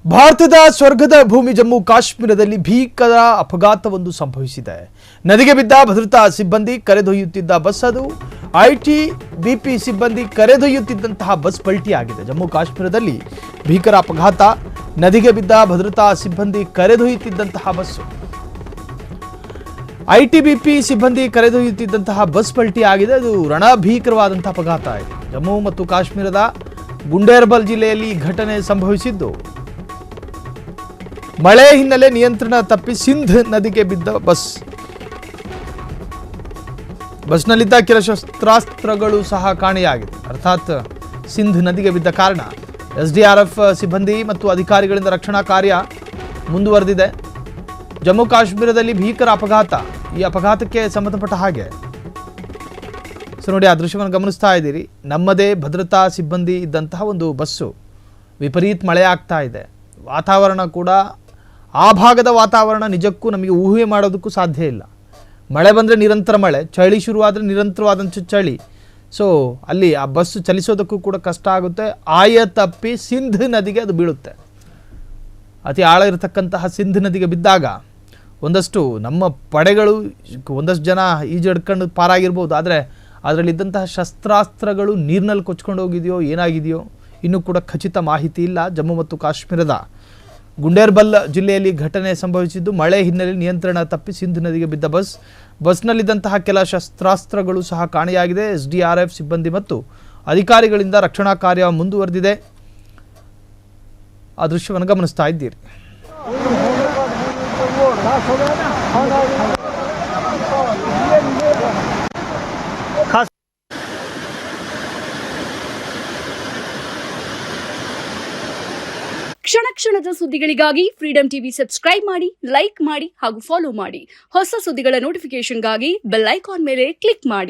ಭಾರತದ ಸ್ವರ್ಗದ ಭೂಮಿ ಜಮ್ಮು ಕಾಶ್ಮೀರದಲ್ಲಿ ಭೀಕರ ಅಪಘಾತವೊಂದು ಸಂಭವಿಸಿದೆ. ನದಿಗೆ ಬಿದ್ದ ಭದ್ರತಾ ಸಿಬ್ಬಂದಿ ಕರೆದೊಯ್ಯುತ್ತಿದ್ದ ಬಸ್ ಅದು ಐಟಿಬಿಪಿ ಸಿಬ್ಬಂದಿ ಕರೆದೊಯ್ಯುತ್ತಿದ್ದಂತಹ ಬಸ್ ಪಲ್ಟಿಯಾಗಿದೆ. ಜಮ್ಮು ಕಾಶ್ಮೀರದಲ್ಲಿ ಭೀಕರ ಅಪಘಾತ. ನದಿಗೆ ಬಿದ್ದ ಭದ್ರತಾ ಸಿಬ್ಬಂದಿ ಕರೆದೊಯ್ಯುತ್ತಿದ್ದಂತಹ ಬಸ್ಸು ಐಟಿಬಿಪಿ ಸಿಬ್ಬಂದಿ ಕರೆದೊಯ್ಯುತ್ತಿದ್ದಂತಹ ಬಸ್ ಪಲ್ಟಿಯಾಗಿದೆ. ಅದು ರಣಭೀಕರವಾದಂತಹ ಅಪಘಾತ ಇದೆ. ಜಮ್ಮು ಮತ್ತು ಕಾಶ್ಮೀರದ ಗುಂಡೇರ್ಬಲ್ ಜಿಲ್ಲೆಯಲ್ಲಿ ಘಟನೆ ಸಂಭವಿಸಿದ್ದು ಮಳೆ ಹಿನ್ನೆಲೆ ನಿಯಂತ್ರಣ ತಪ್ಪಿ ಸಿಂಧ್ ನದಿಗೆ ಬಿದ್ದ ಬಸ್ನಲ್ಲಿದ್ದ ಕೆಲ ಶಸ್ತ್ರಾಸ್ತ್ರಗಳು ಸಹ ಕಾಣೆಯಾಗಿದೆ. ಅರ್ಥಾತ್ ಸಿಂಧ್ ನದಿಗೆ ಬಿದ್ದ ಕಾರಣ ಎಸ್ಡಿಆರ್ಎಫ್ ಸಿಬ್ಬಂದಿ ಮತ್ತು ಅಧಿಕಾರಿಗಳಿಂದ ರಕ್ಷಣಾ ಕಾರ್ಯ ಮುಂದುವರೆದಿದೆ. ಜಮ್ಮು ಕಾಶ್ಮೀರದಲ್ಲಿ ಭೀಕರ ಅಪಘಾತ. ಈ ಅಪಘಾತಕ್ಕೆ ಸಂಬಂಧಪಟ್ಟ ಹಾಗೆ ನೋಡಿ ಆ ದೃಶ್ಯವನ್ನು ಗಮನಿಸ್ತಾ ಇದ್ದೀರಿ. ನಮ್ಮದೇ ಭದ್ರತಾ ಸಿಬ್ಬಂದಿ ಇದ್ದಂತಹ ಒಂದು ಬಸ್ಸು ವಿಪರೀತ ಮಳೆ ಆಗ್ತಾ ಇದೆ. ವಾತಾವರಣ ಕೂಡ ಆ ಭಾಗದ ವಾತಾವರಣ ನಿಜಕ್ಕೂ ನಮಗೆ ಊಹೆ ಮಾಡೋದಕ್ಕೂ ಸಾಧ್ಯ ಇಲ್ಲ. ಮಳೆ ಬಂದರೆ ನಿರಂತರ ಮಳೆ, ಚಳಿ ಶುರುವಾದರೆ ನಿರಂತರವಾದಂಥ ಚಳಿ. ಸೊ ಅಲ್ಲಿ ಆ ಬಸ್ಸು ಚಲಿಸೋದಕ್ಕೂ ಕೂಡ ಕಷ್ಟ ಆಗುತ್ತೆ. ಆಯ ತಪ್ಪಿ ಸಿಂಧ್ ನದಿಗೆ ಅದು ಬೀಳುತ್ತೆ. ಅತಿ ಆಳ ಇರತಕ್ಕಂತಹ ಸಿಂಧ್ ನದಿಗೆ ಬಿದ್ದಾಗ ಒಂದಷ್ಟು ನಮ್ಮ ಪಡೆಗಳು ಒಂದಷ್ಟು ಜನ ಈಜೆಡ್ಕೊಂಡು ಪಾರಾಗಿರ್ಬೋದು. ಆದರೆ ಅದರಲ್ಲಿದ್ದಂತಹ ಶಸ್ತ್ರಾಸ್ತ್ರಗಳು ನೀರಿನಲ್ಲಿ ಕೊಚ್ಕೊಂಡು ಹೋಗಿದೆಯೋ ಏನಾಗಿದೆಯೋ ಇನ್ನೂ ಕೂಡ ಖಚಿತ ಮಾಹಿತಿ ಇಲ್ಲ. ಜಮ್ಮು ಮತ್ತು ಕಾಶ್ಮೀರದ ಗುಂಡೇರ್ಬಲ್ ಜಿಲ್ಲೆಯಲ್ಲಿ ಘಟನೆ ಸಂಭವಿಸಿದ್ದು ಮಳೆ ಹಿನ್ನೆಲೆ ನಿಯಂತ್ರಣ ತಪ್ಪಿ ಸಿಂಧ್ ನದಿಗೆ ಬಿದ್ದ ಬಸ್ನಲ್ಲಿದ್ದಂತಹ ಕೆಲ ಶಸ್ತ್ರಾಸ್ತ್ರಗಳು ಸಹ ಕಾಣೆಯಾಗಿದೆ. ಎಸ್ಡಿಆರ್ಎಫ್ ಸಿಬ್ಬಂದಿ ಮತ್ತು ಅಧಿಕಾರಿಗಳಿಂದ ರಕ್ಷಣಾ ಕಾರ್ಯ ಮುಂದುವರೆದಿದೆ. ಆ ದೃಶ್ಯವನ್ನು ಗಮನಿಸ್ತಾ ಇದ್ದೀರಿ. ಕ್ಷಣ ಕ್ಷಣದ ಸುದ್ದಿಗಳಿಗಾಗಿ ಫ್ರೀಡಂ ಟಿವಿ ಸಬ್ಸ್ಕ್ರೈಬ್ ಮಾಡಿ, ಲೈಕ್ ಮಾಡಿ ಹಾಗೂ ಫಾಲೋ ಮಾಡಿ. ಹೊಸ ಸುದ್ದಿಗಳ ನೋಟಿಫಿಕೇಶನ್ಗಾಗಿ ಬೆಲ್ ಐಕಾನ್ ಮೇಲೆ ಕ್ಲಿಕ್ ಮಾಡಿ.